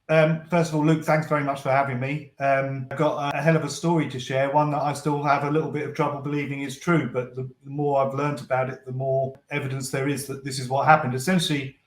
First of all, Luke, thanks very much for having me. I've got a hell of a story to share, one that I still have a little bit of trouble believing is true, but the more I've learned about it, the more evidence there is that this is what happened. Essentially,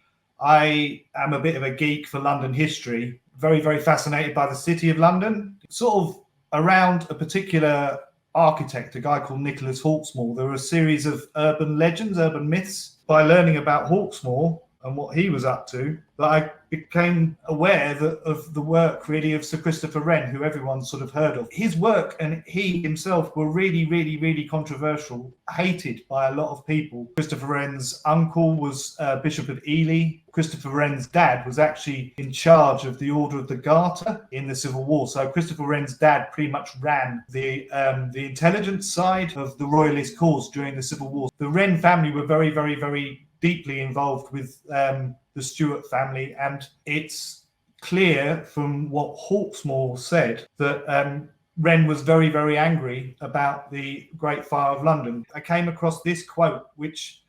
I am a bit of a geek for London history, very, very fascinated by the city of London, sort of around a particular architect, a guy called Nicholas Hawksmoor. There were a series of urban legends, urban myths. By learning about Hawksmoor and what he was up to, that I became aware of the work really of Sir Christopher Wren, who everyone sort of heard of. His work and he himself were really, really, really controversial, hated by a lot of people. Christopher Wren's uncle was Bishop of Ely. Christopher Wren's dad was actually in charge of the Order of the Garter in the Civil War. So Christopher Wren's dad pretty much ran the intelligence side of the Royalist cause during the Civil War. The Wren family were very, very, very deeply involved with the Stuart family, and it's clear from what Hawksmoor said that Wren was very, very angry about the Great Fire of London. I came across this quote, which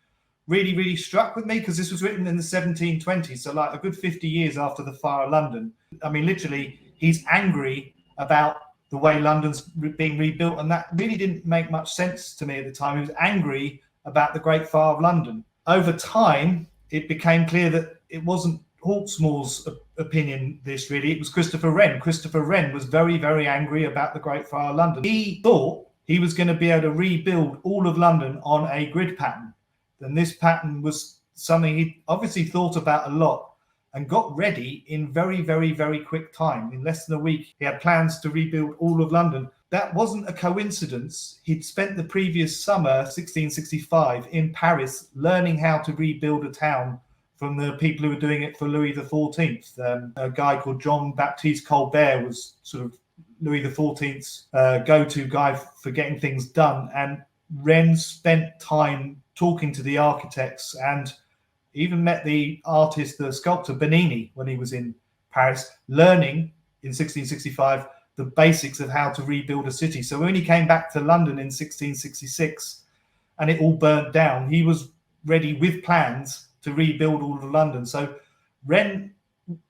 really, really struck with me, because this was written in the 1720s, so like a good 50 years after the Fire of London. I mean, literally, he's angry about the way London's being rebuilt, and that really didn't make much sense to me at the time. He was angry about the Great Fire of London. Over time, it became clear that it wasn't Hawksmoor's opinion, this really, it was Christopher Wren. Christopher Wren was very, very angry about the Great Fire of London. He thought he was going to be able to rebuild all of London on a grid pattern. And this pattern was something he obviously thought about a lot and got ready in very, very, very quick time. In less than a week, he had plans to rebuild all of London. That wasn't a coincidence. He'd spent the previous summer, 1665, in Paris, learning how to rebuild a town from the people who were doing it for Louis XIV. A guy called Jean-Baptiste Colbert was sort of Louis XIV's go-to guy for getting things done. And Wren spent time talking to the architects and even met the artist, the sculptor Bernini, when he was in Paris, learning in 1665 the basics of how to rebuild a city. So when he came back to London in 1666 and it all burnt down, he was ready with plans to rebuild all of London. So Wren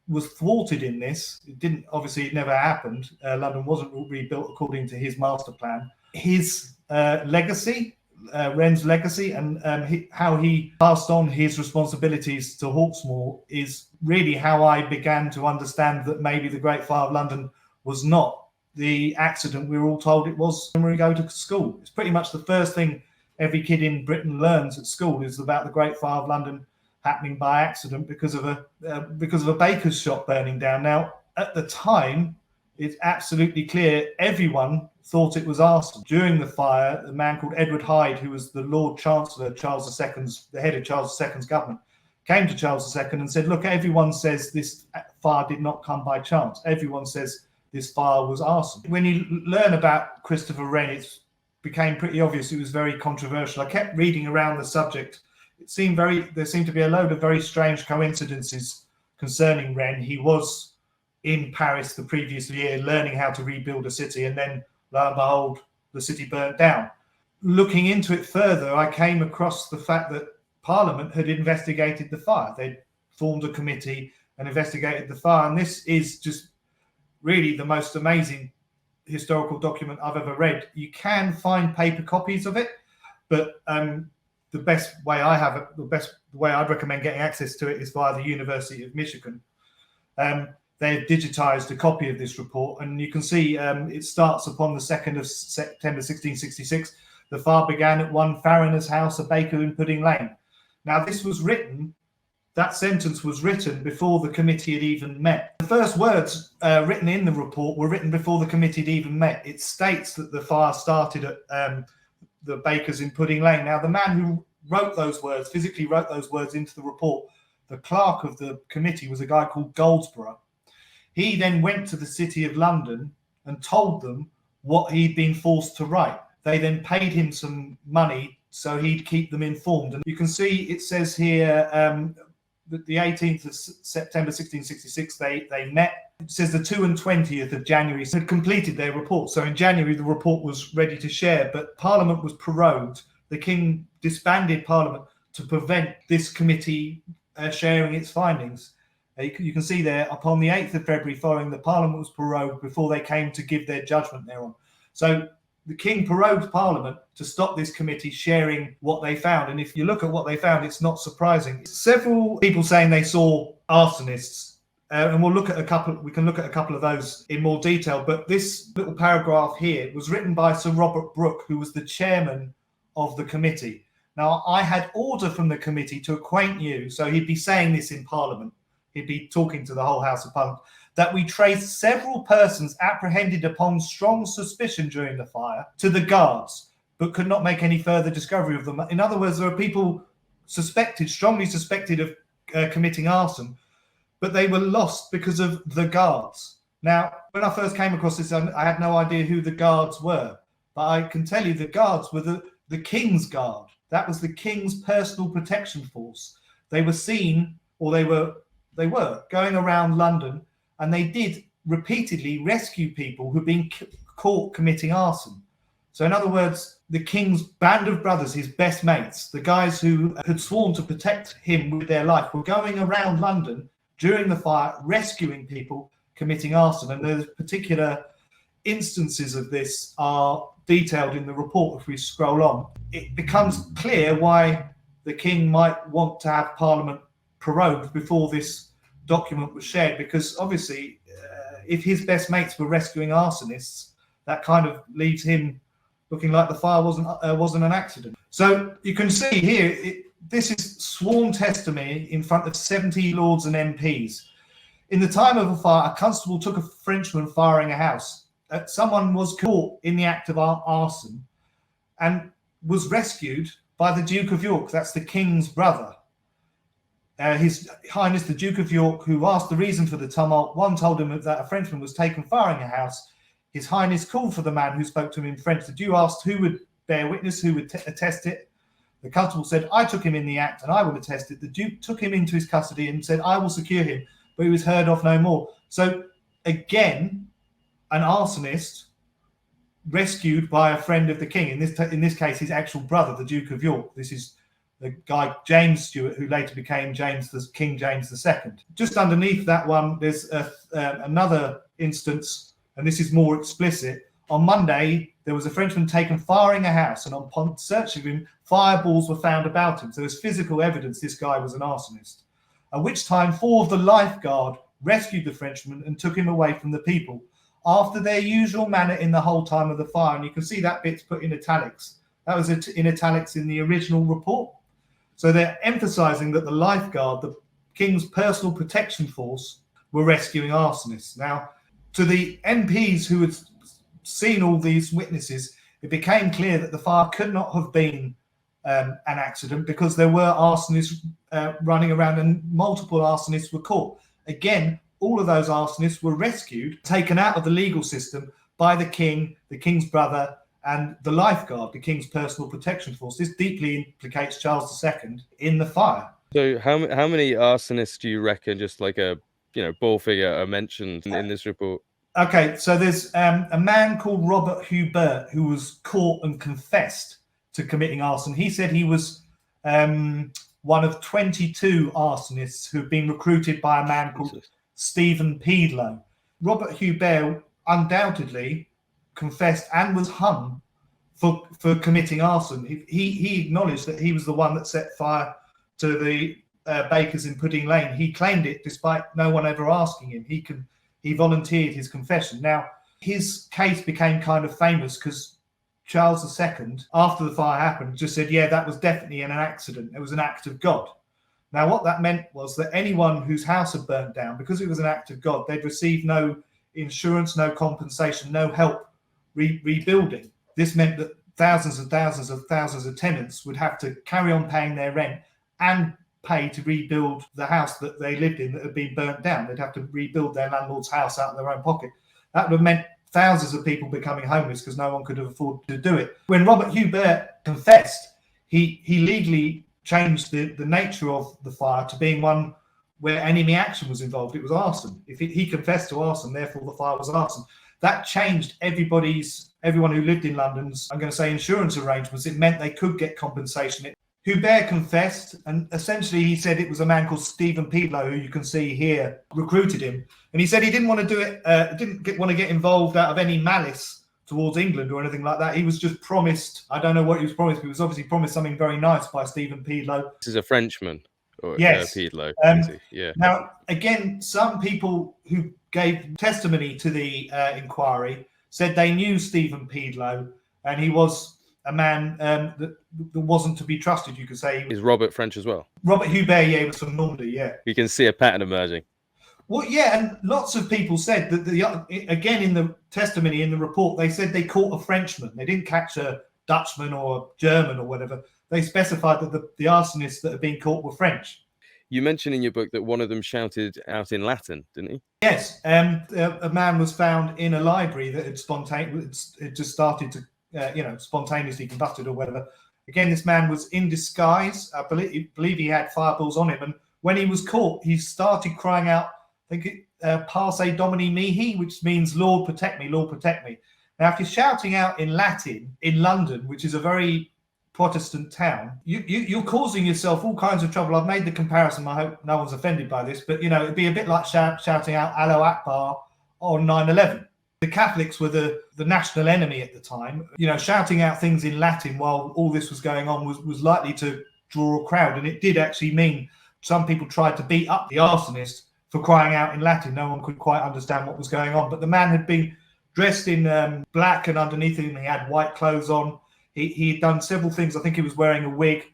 was thwarted in this. It never happened. London wasn't rebuilt according to his master plan. His legacy, Wren's legacy, and how he passed on his responsibilities to Hawksmoor is really how I began to understand that maybe the Great Fire of London was not the accident we were all told it was when we go to school. It's pretty much the first thing every kid in Britain learns at school is about the Great Fire of London happening by accident because of a baker's shop burning down. Now, at the time, it's absolutely clear everyone thought it was arson. During the fire, a man called Edward Hyde, who was the Lord Chancellor, the head of Charles II's government, came to Charles II and said, look, everyone says this fire did not come by chance. Everyone says this fire was arson. When you learn about Christopher Wren, it became pretty obvious it was very controversial. I kept reading around the subject. There seemed to be a load of very strange coincidences concerning Wren. He was in Paris the previous year learning how to rebuild a city, and then lo and behold, the city burnt down. Looking into it further, I came across the fact that Parliament had investigated the fire. They'd formed a committee and investigated the fire, and this is just really the most amazing historical document I've ever read. You can find paper copies of it, but the best way I'd recommend getting access to it is via the University of Michigan. They've digitized a copy of this report, and you can see it starts upon the 2nd of September 1666. The fire began at one Farriner's house, a baker in Pudding Lane. Now, that sentence was written before the committee had even met. The first words written in the report were written before the committee had even met. It states that the fire started at the bakers in Pudding Lane. Now, the man who physically wrote those words into the report, the clerk of the committee, was a guy called Goldsborough. He then went to the City of London and told them what he'd been forced to write. They then paid him some money so he'd keep them informed. And you can see it says here that the 18th of September 1666 they met. It says the 2 and 20th of January had completed their report. So in January the report was ready to share, but Parliament was prorogued. The King disbanded Parliament to prevent this committee sharing its findings. You can see there, upon the 8th of February following, the Parliament was prorogued before they came to give their judgment thereon. So the King prorogued Parliament to stop this committee sharing what they found. And if you look at what they found, it's not surprising. Several people saying they saw arsonists. And we'll look at a couple. We can look at a couple of those in more detail. But this little paragraph here was written by Sir Robert Brooke, who was the chairman of the committee. Now, I had order from the committee to acquaint you, so he'd be saying this in Parliament. He'd be talking to the whole House of Parliament, that we traced several persons apprehended upon strong suspicion during the fire to the guards, but could not make any further discovery of them. In other words, there are people strongly suspected of committing arson, but they were lost because of the guards. Now, when I first came across this, I had no idea who the guards were, but I can tell you the guards were the King's Guard. That was the King's personal protection force. They were seen, or they were going around London, and they did repeatedly rescue people who'd been caught committing arson. So in other words, the King's band of brothers, his best mates, the guys who had sworn to protect him with their life, were going around London during the fire, rescuing people committing arson. And there's particular instances of this are detailed in the report. If we scroll on, it becomes clear why the King might want to have Parliament prorogued before this document was shared, because obviously if his best mates were rescuing arsonists, that kind of leaves him looking like the fire wasn't an accident. So you can see here, this is sworn testimony in front of 70 lords and MPs. In the time of a fire, a constable took a Frenchman firing a house. Someone was caught in the act of arson and was rescued by the Duke of York. That's the King's brother. His Highness the Duke of York, who asked the reason for the tumult. One told him that a Frenchman was taken firing a house. His Highness called for the man who spoke to him in French. The Duke asked who would bear witness, who would attest it. The constable said, I took him in the act and I will attest it. The Duke took him into his custody and said, I will secure him, but he was heard of no more. So again, an arsonist rescued by a friend of the King, in this case, his actual brother, the Duke of York. This is the guy James Stuart, who later became King James II. Just underneath that one, there's another instance, and this is more explicit. On Monday, there was a Frenchman taken firing a house, and upon searching him, fireballs were found about him. So there's physical evidence this guy was an arsonist. At which time, 4 of the lifeguard rescued the Frenchman and took him away from the people after their usual manner in the whole time of the fire. And you can see that bit's put in italics. That was in italics in the original report. So they're emphasizing that the lifeguard, the King's personal protection force, were rescuing arsonists. Now, to the MPs who had seen all these witnesses, it became clear that the fire could not have been an accident, because there were arsonists running around and multiple arsonists were caught. Again, all of those arsonists were rescued, taken out of the legal system by the King, the King's brother, and the lifeguard, the King's personal protection force. This deeply implicates Charles II in the fire. So how many arsonists do you reckon, just like a ball figure, are mentioned in this report? Okay, so there's a man called Robert Hubert who was caught and confessed to committing arson. He said he was one of 22 arsonists who've been recruited by a man called Stephen Peedlow. Robert Hubert undoubtedly confessed and was hung for committing arson. He acknowledged that he was the one that set fire to the bakers in Pudding Lane. He claimed it despite no one ever asking him. He volunteered his confession. Now, his case became kind of famous because Charles II, after the fire happened, just said, yeah, that was definitely an accident. It was an act of God. Now, what that meant was that anyone whose house had burnt down, because it was an act of God, they'd receive no insurance, no compensation, no help rebuilding. This meant that thousands of tenants would have to carry on paying their rent and pay to rebuild the house that they lived in that had been burnt down. They'd have to rebuild their landlord's house out of their own pocket. That would have meant thousands of people becoming homeless because no one could afford to do it. When Robert Hubert confessed, he legally changed the nature of the fire to being one where enemy action was involved. It was arson. If he confessed to arson, therefore the fire was arson. That changed everyone who lived in London's, I'm going to say, insurance arrangements. It meant they could get compensation. Hubert confessed, and essentially he said it was a man called Stephen Peedlow, who you can see here, recruited him. And he said he didn't want to do it, want to get involved out of any malice towards England or anything like that. He was just promised, I don't know what he was promised, but he was obviously promised something very nice by Stephen Peedlow. This is a Frenchman, or yes. Peedlow, yeah. Now, again, some people who gave testimony to the inquiry said they knew Stephen Peedlow, and he was a man that wasn't to be trusted, you could say. Is Robert French as well? Robert Hubert, yeah, was from Normandy, yeah. You can see a pattern emerging. Well, yeah, and lots of people said that, again, in the testimony, in the report, they said they caught a Frenchman. They didn't catch a Dutchman or a German or whatever. They specified that the arsonists that had been caught were French. You mentioned in your book that one of them shouted out in Latin, didn't he? Yes, a man was found in a library that had just started to, spontaneously combusted or whatever. Again, this man was in disguise. I believe he had fireballs on him, and when he was caught, he started crying out, I think, Parce Domini Mihi, which means Lord protect me, Lord protect me. Now, if you're shouting out in Latin in London, which is a very Protestant town, you're causing yourself all kinds of trouble. I've made the comparison. I hope no one's offended by this, but it'd be a bit like shouting out Allahu Akbar on 9/11. The Catholics were the national enemy at the time. Shouting out things in Latin while all this was going on was likely to draw a crowd, and it did actually mean some people tried to beat up the arsonist for crying out in Latin. No one could quite understand what was going on, but the man had been dressed in black, and underneath him he had white clothes on. He'd done several things. I think he was wearing a wig,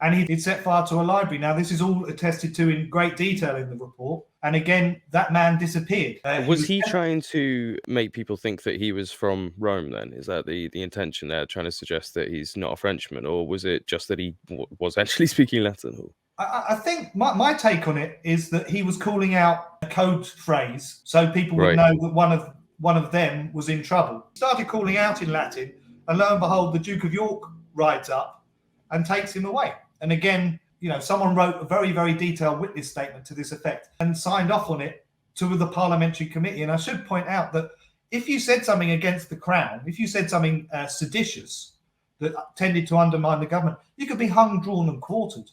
and he'd set fire to a library. Now, this is all attested to in great detail in the report. And again, that man disappeared. Was he trying to make people think that he was from Rome then? Is that the intention there, trying to suggest that he's not a Frenchman? Or was it just that he was actually speaking Latin? I think my take on it is that he was calling out a code phrase so people would know that one of them was in trouble. He started calling out in Latin, and lo and behold, the Duke of York rides up and takes him away. And again, someone wrote a very, very detailed witness statement to this effect and signed off on it to the parliamentary committee. And I should point out that if you said something against the crown, if you said something seditious that tended to undermine the government, you could be hung, drawn and quartered.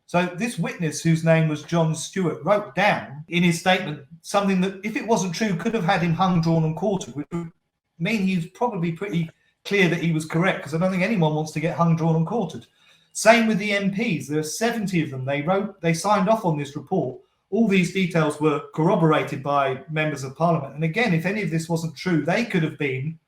So this witness, whose name was John Stewart, wrote down in his statement something that, if it wasn't true, could have had him hung, drawn and quartered, which would mean he's probably pretty clear that he was correct, because I don't think anyone wants to get hung, drawn and quartered. Same with the MPs. There are 70 of them. They signed off on this report. All these details were corroborated by members of parliament. And again, if any of this wasn't true, they could have been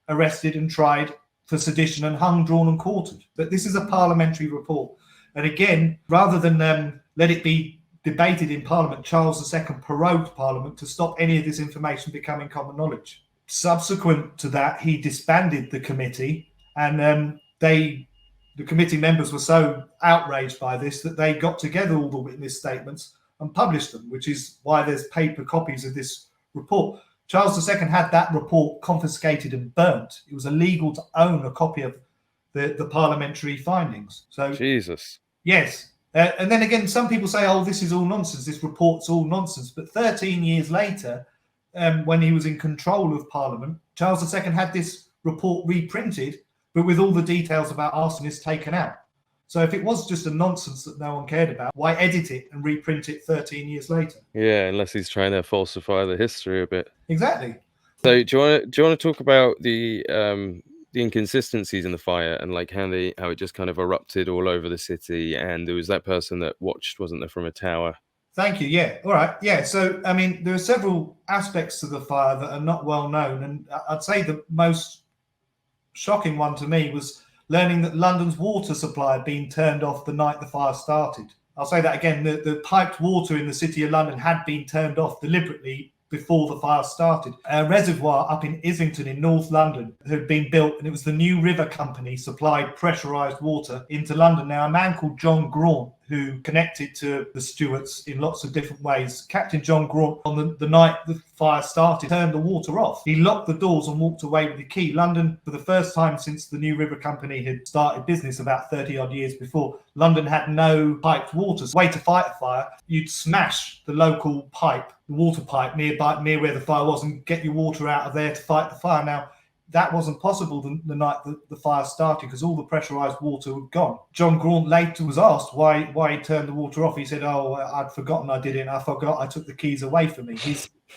arrested and tried for sedition and hung, drawn and quartered. But this is a parliamentary report. And again, rather than let it be debated in Parliament, Charles II prorogued Parliament to stop any of this information becoming common knowledge. Subsequent to that, he disbanded the committee, and the committee members were so outraged by this that they got together all the witness statements and published them, which is why there's paper copies of this report. Charles II had that report confiscated and burnt. It was illegal to own a copy of the parliamentary findings. So Jesus. Yes. And then again, some people say, oh, this is all nonsense. This report's all nonsense. But 13 years later, when he was in control of Parliament, Charles II had this report reprinted, but with all the details about arsonists taken out. So if it was just a nonsense that no one cared about, why edit it and reprint it 13 years later? Yeah, unless he's trying to falsify the history a bit. Exactly. So do you want to talk about the inconsistencies in the fire and like how it just kind of erupted all over the city, and there was that person that watched, wasn't there, from a tower? Thank you. Yeah. All right. Yeah. So, I mean, there are several aspects to the fire that are not well known. And I'd say the most shocking one to me was learning that London's water supply had been turned off the night the fire started. I'll say that again. The piped water in the city of London had been turned off deliberately before the fire started. A reservoir up in Islington in North London had been built, and it was the New River Company supplied pressurised water into London. Now, a man called John Graunt, who connected to the Stuarts in lots of different ways, Captain John Graunt, on the night the fire started, turned the water off. He locked the doors and walked away with the key. London, for the first time since the New River Company had started business about 30 odd years before, London had no piped water. So, way to fight a fire, you'd smash the local pipe, the water pipe near where the fire was, and get your water out of there to fight the fire. Now, that wasn't possible the night the fire started because all the pressurized water had gone. John Graunt later was asked why he turned the water off. He said, "Oh, I'd forgotten I did it. I forgot I took the keys away from me."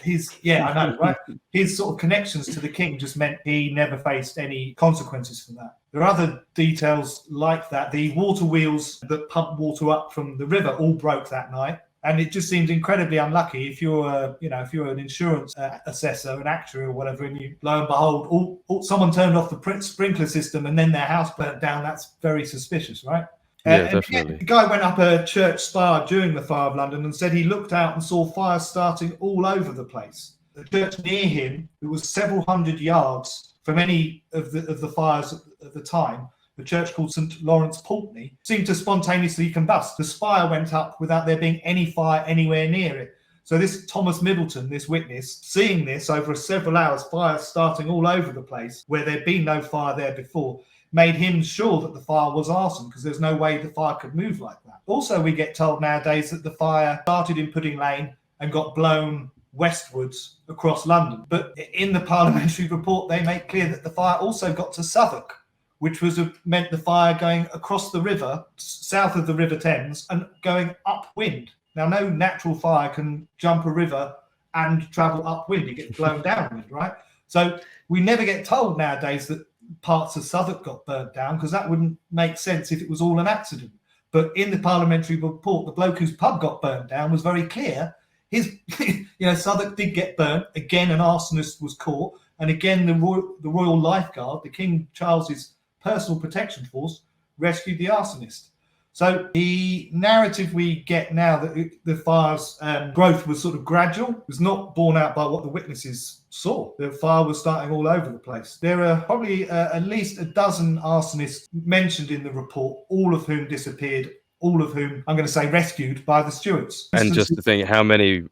I know, right? His sort of connections to the king just meant he never faced any consequences from that. There are other details like that. The water wheels that pump water up from the river all broke that night. And it just seems incredibly unlucky if you're an insurance assessor, an actuary or whatever, and you, lo and behold, someone turned off the sprinkler system and then their house burnt down. That's very suspicious, right? Yeah, definitely. The guy went up a church spire during the fire of London and said he looked out and saw fires starting all over the place. The church near him, it was several hundred yards from any of the fires at the time, the church called St. Lawrence Pulteney, seemed to spontaneously combust. The spire went up without there being any fire anywhere near it. So this Thomas Middleton, this witness, seeing this over several hours, fires starting all over the place where there'd been no fire there before, made him sure that the fire was arson because there's no way the fire could move like that. Also, we get told nowadays that the fire started in Pudding Lane and got blown westwards across London. But in the parliamentary report, they make clear that the fire also got to Southwark, which meant the fire going across the river, south of the River Thames, and going upwind. Now, no natural fire can jump a river and travel upwind. It gets blown downwind, right? So we never get told nowadays that parts of Southwark got burnt down because that wouldn't make sense if it was all an accident. But in the parliamentary report, the bloke whose pub got burnt down was very clear. Southwark did get burnt. Again, an arsonist was caught. And again, the Royal Lifeguard, the King Charles's personal protection force, rescued the arsonist. So the narrative we get now that the fire's growth was sort of gradual was not borne out by what the witnesses saw. The fire was starting all over the place. There are probably at least a dozen arsonists mentioned in the report, all of whom disappeared, all of whom, I'm going to say, rescued by the Stuarts. And just to think how many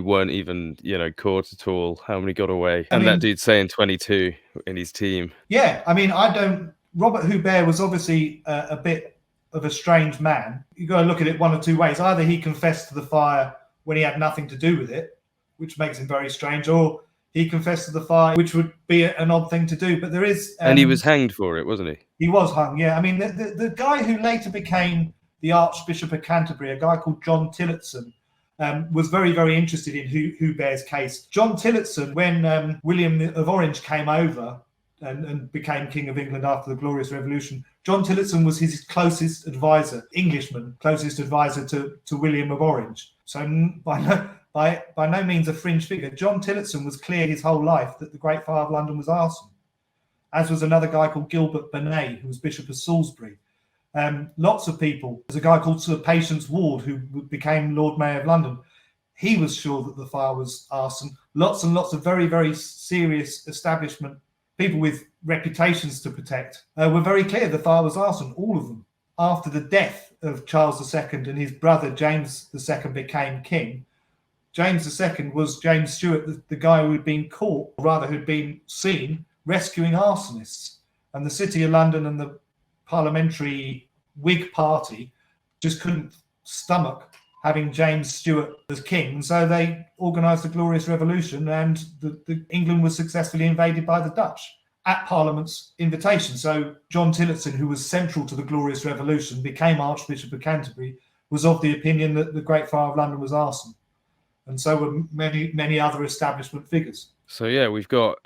weren't even, caught at all, how many got away. And that dude's saying 22 in his team. Yeah, Robert Hubert was obviously a bit of a strange man. You've got to look at it one of two ways. Either he confessed to the fire when he had nothing to do with it, which makes him very strange, or he confessed to the fire, which would be an odd thing to do. But there is... and he was hanged for it, wasn't he? He was hung, yeah. The guy who later became the Archbishop of Canterbury, a guy called John Tillotson, was very, very interested in Hubert's case. John Tillotson, when William of Orange came over and became King of England after the Glorious Revolution, John Tillotson was his closest advisor, Englishman, closest advisor to William of Orange. So by no means a fringe figure. John Tillotson was clear his whole life that the Great Fire of London was arson, as was another guy called Gilbert Burnet, who was Bishop of Salisbury. Lots of people. There's a guy called Sir Patience Ward, who became Lord Mayor of London. He was sure that the fire was arson. Lots and lots of very, very serious establishment people with reputations to protect were very clear the fire was arson, all of them. After the death of Charles II and his brother James II became king, James II was James Stuart, the guy who had been caught, or rather who'd been seen rescuing arsonists. And the City of London and the parliamentary Whig party just couldn't stomach having James Stuart as king. And so they organised the Glorious Revolution, and England was successfully invaded by the Dutch at Parliament's invitation. So John Tillotson, who was central to the Glorious Revolution, became Archbishop of Canterbury, was of the opinion that the Great Fire of London was arson. And so were many, many other establishment figures. So, yeah, we've got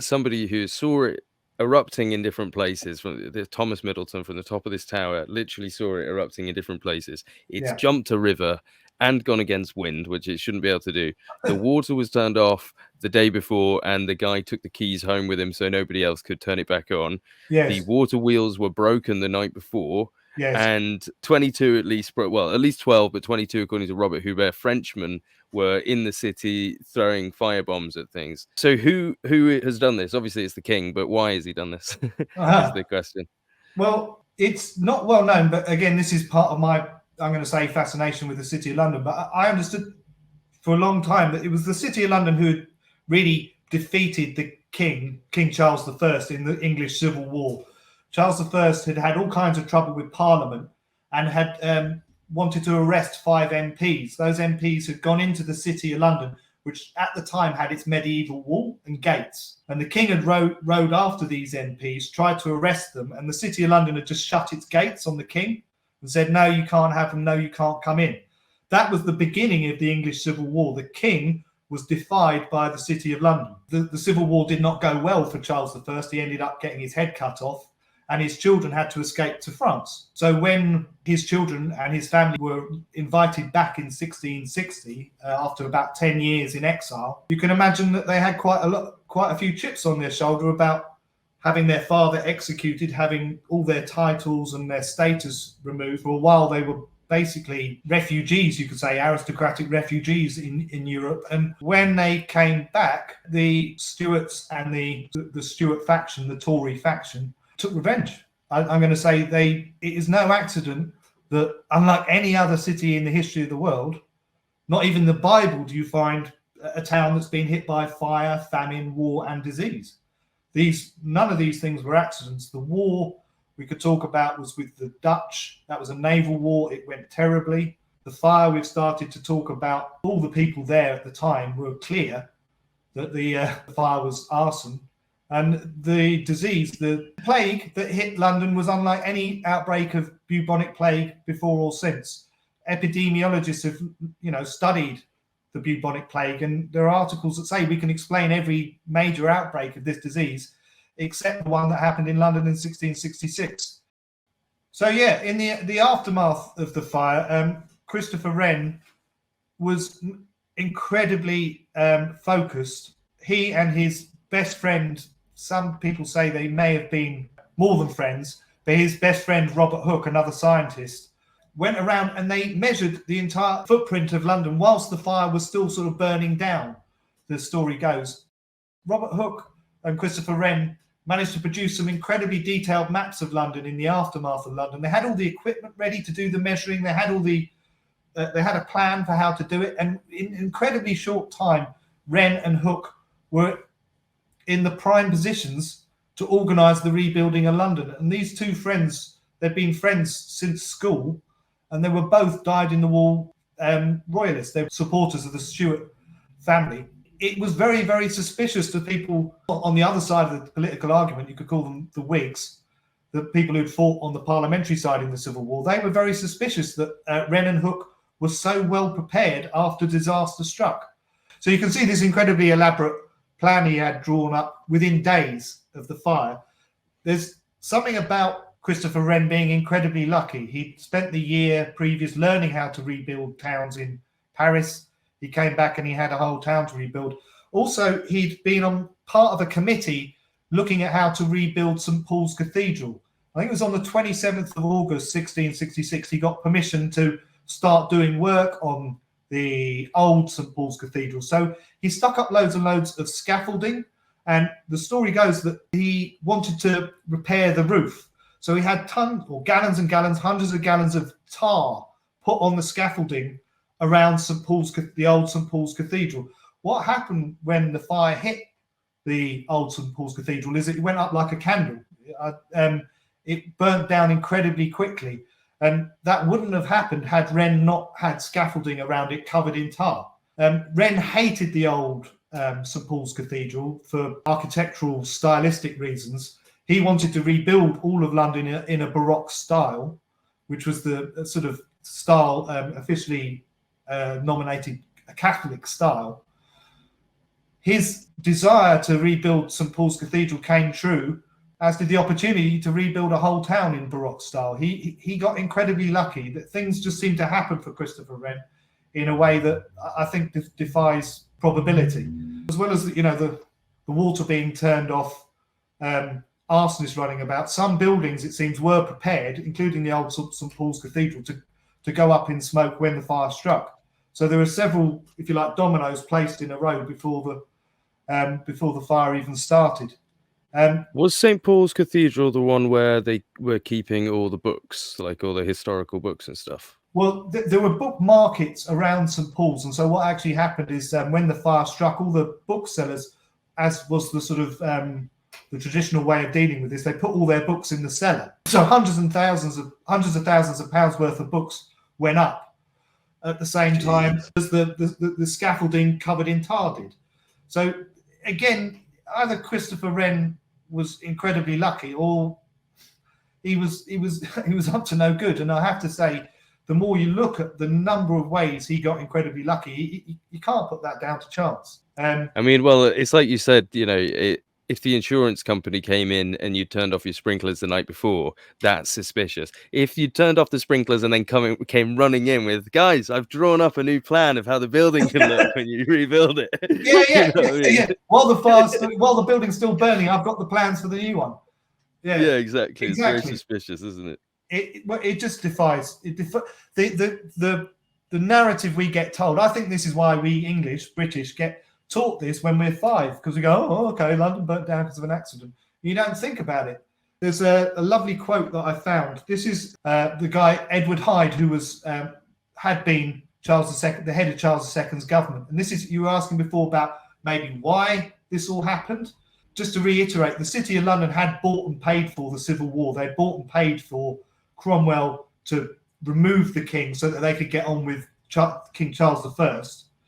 somebody who saw it erupting in different places. Thomas Middleton from the top of this tower literally saw it erupting in different places. It's jumped a river and gone against wind, which it shouldn't be able to do. The water was turned off the day before, and the guy took the keys home with him so nobody else could turn it back on. Yes. The water wheels were broken the night before. Yes. And 22 at least 12, but 22 according to Robert Hubert, Frenchmen were in the city throwing firebombs at things. So who has done this? Obviously it's the king, but why has he done this? Is the question. Well, it's not well known, but again, this is part of my, I'm going to say, fascination with the City of London. But I understood for a long time that it was the City of London who had really defeated the King Charles I in the English Civil War. Charles I had all kinds of trouble with Parliament and had wanted to arrest 5 MPs. Those MPs had gone into the City of London which at the time had its medieval wall and gates. And the king had rode after these MPs, tried to arrest them, and the City of London had just shut its gates on the king and said, no, you can't have them, no, you can't come in. That was the beginning of the English Civil War. The king was defied by the City of London. The Civil War did not go well for Charles I. He ended up getting his head cut off, and his children had to escape to France. So when his children and his family were invited back in 1660, after about 10 years in exile, you can imagine that they had quite a few chips on their shoulder about having their father executed, having all their titles and their status removed. For a while, they were basically refugees, you could say, aristocratic refugees in Europe. And when they came back, the Stuarts and the Stuart faction, the Tory faction, took revenge. I'm going to say it is no accident that, unlike any other city in the history of the world, not even the Bible do you find a town that's been hit by fire, famine, war, and disease. None of these things were accidents. The war we could talk about was with the Dutch. That was a naval war. It went terribly. The fire we've started to talk about, all the people there at the time were clear that the fire was arson. And the disease, the plague that hit London, was unlike any outbreak of bubonic plague before or since. Epidemiologists have, studied the bubonic plague, and there are articles that say we can explain every major outbreak of this disease, except the one that happened in London in 1666. So yeah, in the aftermath of the fire, Christopher Wren was incredibly focused. He and his best friend, some people say they may have been more than friends, but his best friend, Robert Hooke, another scientist, went around and they measured the entire footprint of London whilst the fire was still sort of burning down, the story goes. Robert Hooke and Christopher Wren managed to produce some incredibly detailed maps of London in the aftermath of London. They had all the equipment ready to do the measuring. They had they had a plan for how to do it. And in incredibly short time, Wren and Hooke were in the prime positions to organise the rebuilding of London. And these two friends, they'd been friends since school, and they were both dyed-in-the-wool royalists. They were supporters of the Stuart family. It was very, very suspicious to people on the other side of the political argument. You could call them the Whigs, the people who'd fought on the parliamentary side in the Civil War. They were very suspicious that Wren and Hooke were so well prepared after disaster struck. So you can see this incredibly elaborate plan he had drawn up within days of the fire. There's something about Christopher Wren being incredibly lucky. He spent the year previous learning how to rebuild towns in Paris. He came back and he had a whole town to rebuild. Also, he'd been on part of a committee looking at how to rebuild St. Paul's Cathedral. I think it was on the 27th of August, 1666, he got permission to start doing work on the old St. Paul's Cathedral. So he stuck up loads and loads of scaffolding. And the story goes that he wanted to repair the roof. So he had gallons and gallons, hundreds of gallons of tar put on the scaffolding around the old St. Paul's Cathedral. What happened when the fire hit the old St. Paul's Cathedral is it went up like a candle. It burnt down incredibly quickly. And that wouldn't have happened had Wren not had scaffolding around it covered in tar. Wren hated the old St. Paul's Cathedral for architectural, stylistic reasons. He wanted to rebuild all of London in a Baroque style, which was the sort of style officially nominated a Catholic style. His desire to rebuild St. Paul's Cathedral came true, as did the opportunity to rebuild a whole town in Baroque style. He got incredibly lucky that things just seemed to happen for Christopher Wren in a way that I think defies probability. As well as the water being turned off, arsonists running about. Some buildings, it seems, were prepared, including the old St. Paul's Cathedral, to go up in smoke when the fire struck. So there were several, if you like, dominoes placed in a row before the fire even started. Was St. Paul's Cathedral the one where they were keeping all the books, like all the historical books and stuff? Well, there were book markets around St. Paul's, and so what actually happened is when the fire struck, all the booksellers, as was the sort of the traditional way of dealing with this, they put all their books in the cellar. So hundreds of thousands of pounds worth of books went up. at the same time as the scaffolding covered in tar did. So again, either Christopher Wren was incredibly lucky, or he was up to no good. And I have to say, the more you look at the number of ways he got incredibly lucky, you can't put that down to chance. I mean, well, it's like you said, you know, if the insurance company came in and you turned off your sprinklers the night before, that's suspicious. If you turned off the sprinklers and then came running in with, guys, I've drawn up a new plan of how the building can look when you rebuild it. Yeah. While the building's still burning, I've got the plans for the new one. Yeah, exactly. It's very suspicious, isn't it? It just defies the narrative we get told. I think this is why we British get taught this when we're 5, because we go, oh, okay, London burnt down because of an accident. You don't think about it. There's a lovely quote that I found. This is the guy Edward Hyde, who was had been Charles II, the head of Charles II's government. And this is, you were asking before about maybe why this all happened. Just to reiterate, the City of London had bought and paid for the Civil War. They bought and paid for Cromwell to remove the king so that they could get on with King Charles I,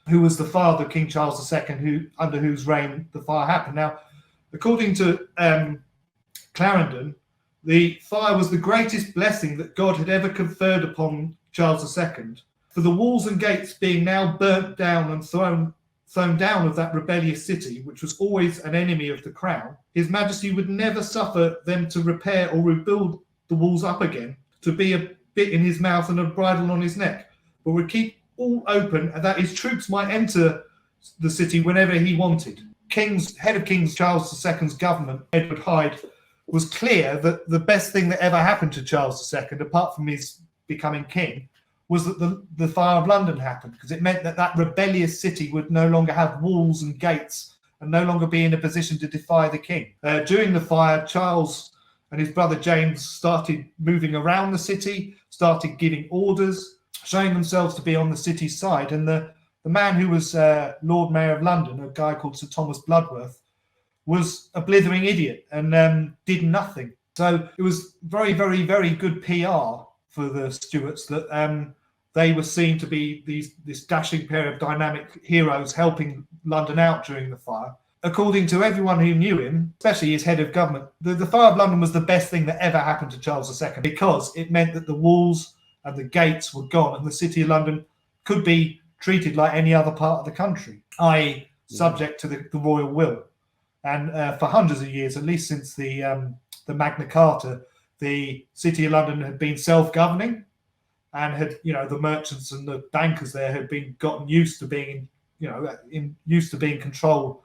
who was the father of King Charles II, under whose reign the fire happened. Now, according to Clarendon, the fire was the greatest blessing that God had ever conferred upon Charles II. For the walls and gates being now burnt down and thrown down of that rebellious city, which was always an enemy of the crown, His Majesty would never suffer them to repair or rebuild the walls up again, to be a bit in his mouth and a bridle on his neck, but would keep all open, and that his troops might enter the city whenever he wanted. Head of King Charles II's government, Edward Hyde, was clear that the best thing that ever happened to Charles II, apart from his becoming king, was that the fire of London happened, because it meant that rebellious city would no longer have walls and gates and no longer be in a position to defy the king. During the fire, Charles and his brother James started moving around the city, started giving orders, showing themselves to be on the city's side. And the man who was Lord Mayor of London, a guy called Sir Thomas Bloodworth, was a blithering idiot and did nothing. So it was very, very, very good PR for the Stuarts that they were seen to be this dashing pair of dynamic heroes helping London out during the fire. According to everyone who knew him, especially his head of government, the fire of London was the best thing that ever happened to Charles II, because it meant that the walls and the gates were gone and the City of London could be treated like any other part of the country, i.e. subject to the royal will. And for hundreds of years, at least since the Magna Carta, the City of London had been self-governing, and had, the merchants and the bankers there had gotten used to being, used to being in control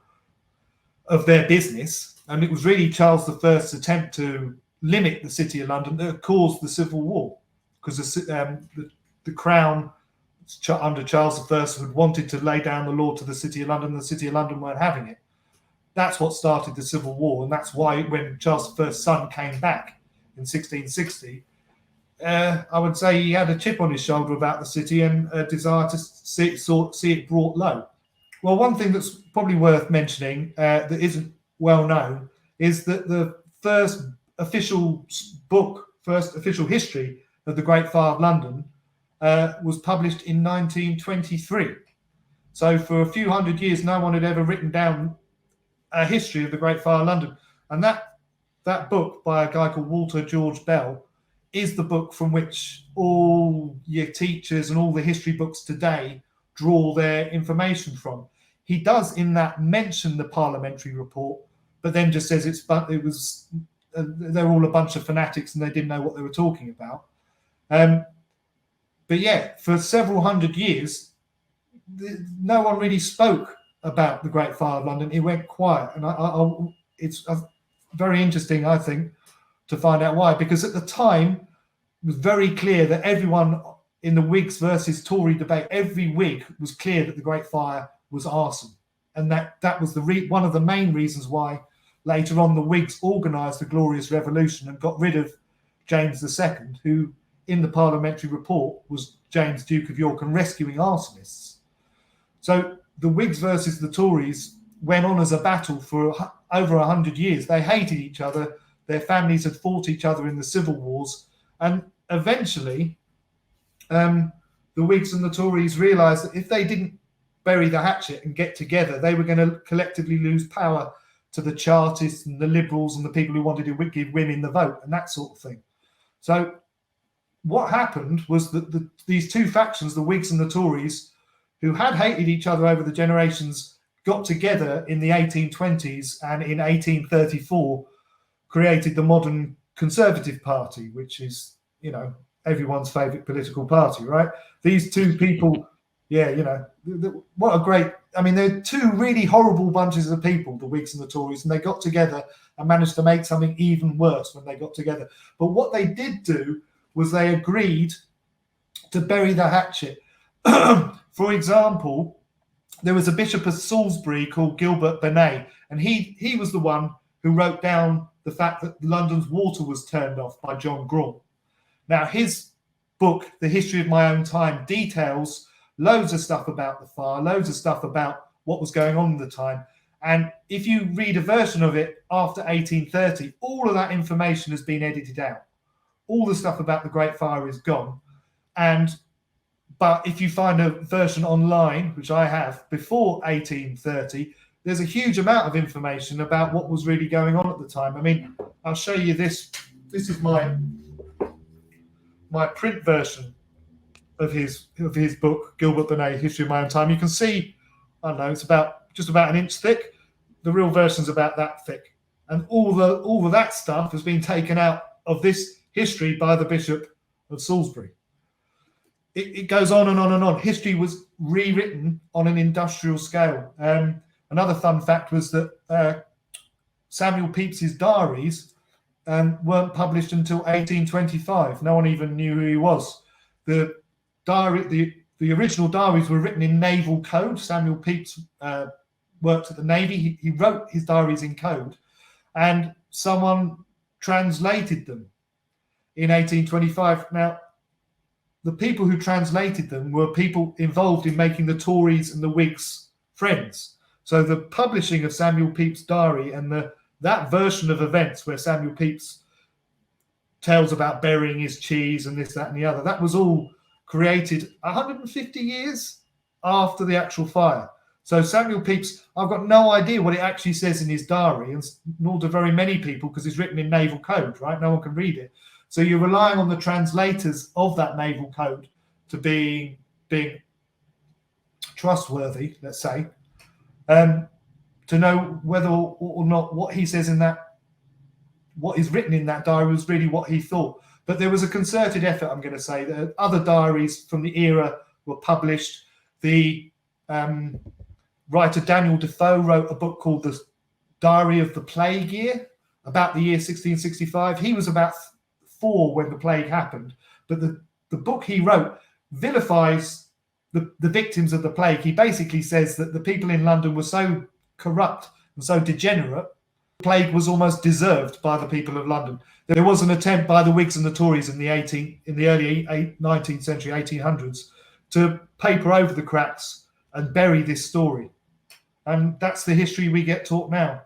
of their business. And it was really Charles I's attempt to limit the City of London that caused the Civil War, because the Crown under Charles I had wanted to lay down the law to the City of London, and the City of London weren't having it. That's what started the Civil War, and that's why when Charles I's son came back in 1660, I would say he had a chip on his shoulder about the city and a desire to see it brought low. Well, one thing that's probably worth mentioning that isn't well known is that the first official history of the Great Fire of London was published in 1923. So for a few hundred years, no one had ever written down a history of the Great Fire of London. And that book by a guy called Walter George Bell is the book from which all your teachers and all the history books today draw their information from. He does in that mention the parliamentary report, but then just says they're all a bunch of fanatics and they didn't know what they were talking about. But yeah, for several hundred years, no one really spoke about the Great Fire of London. It went quiet, and it's very interesting, I think, to find out why. Because at the time, it was very clear that everyone in the Whigs versus Tory debate, every Whig was clear that the Great Fire was arson, and that was one of the main reasons why later on the Whigs organised the Glorious Revolution and got rid of James II, who in the parliamentary report was James, Duke of York, and rescuing arsonists. So the Whigs versus the Tories went on as a battle for over 100 years. They hated each other. Their families had fought each other in the civil wars. And eventually, the Whigs and the Tories realised that if they didn't bury the hatchet and get together, they were going to collectively lose power to the Chartists and the Liberals and the people who wanted to give women the vote and that sort of thing. So what happened was that these two factions, the Whigs and the Tories, who had hated each other over the generations, got together in the 1820s, and in 1834 created the modern Conservative Party, which is, you know, everyone's favorite political party, right? These two people, yeah, you know, what a great, I mean, they're two really horrible bunches of people, the Whigs and the Tories, and they got together and managed to make something even worse when they got together. But what they did do was they agreed to bury the hatchet. For example, there was a bishop of Salisbury called Gilbert Bennet, and he was the one who wrote down the fact that London's water was turned off by John Grull. Now, his book, The History of My Own Time, details loads of stuff about the fire, loads of stuff about what was going on at the time. And if you read a version of it after 1830, all of that information has been edited out. All the stuff about the Great Fire is gone. But if you find a version online, which I have, before 1830, there's a huge amount of information about what was really going on at the time. I mean, I'll show you this. This is my print version of his book, Gilbert Bennet, History of My Own Time. You can see, I don't know, it's just about an inch thick. The real version's about that thick. And all of that stuff has been taken out of this history by the Bishop of Salisbury. It goes on and on and on. History was rewritten on an industrial scale. Another fun fact was that Samuel Pepys's diaries weren't published until 1825. No one even knew who he was. The original diaries were written in naval code. Samuel Pepys worked at the Navy. He wrote his diaries in code, and someone translated them in 1825. Now, the people who translated them were people involved in making the Tories and the Whigs friends. So the publishing of Samuel Pepys' diary and that version of events where Samuel Pepys tells about burying his cheese and this, that, and the other, that was all created 150 years after the actual fire. So Samuel Pepys, I've got no idea what it actually says in his diary, and nor do very many people, because it's written in naval code, right? No one can read it. So you're relying on the translators of that naval code to being trustworthy, let's say, to know whether or not what he says in that, what is written in that diary was really what he thought. But there was a concerted effort, I'm going to say, that other diaries from the era were published. The writer Daniel Defoe wrote a book called The Diary of the Plague Year, about the year 1665. He was about 4 when the plague happened, but the book he wrote vilifies the victims of the plague. He basically says that the people in London were so corrupt and so degenerate, the plague was almost deserved by the people of London. There was an attempt by the Whigs and the Tories in the early 19th century, 1800s, to paper over the cracks and bury this story. And that's the history we get taught now.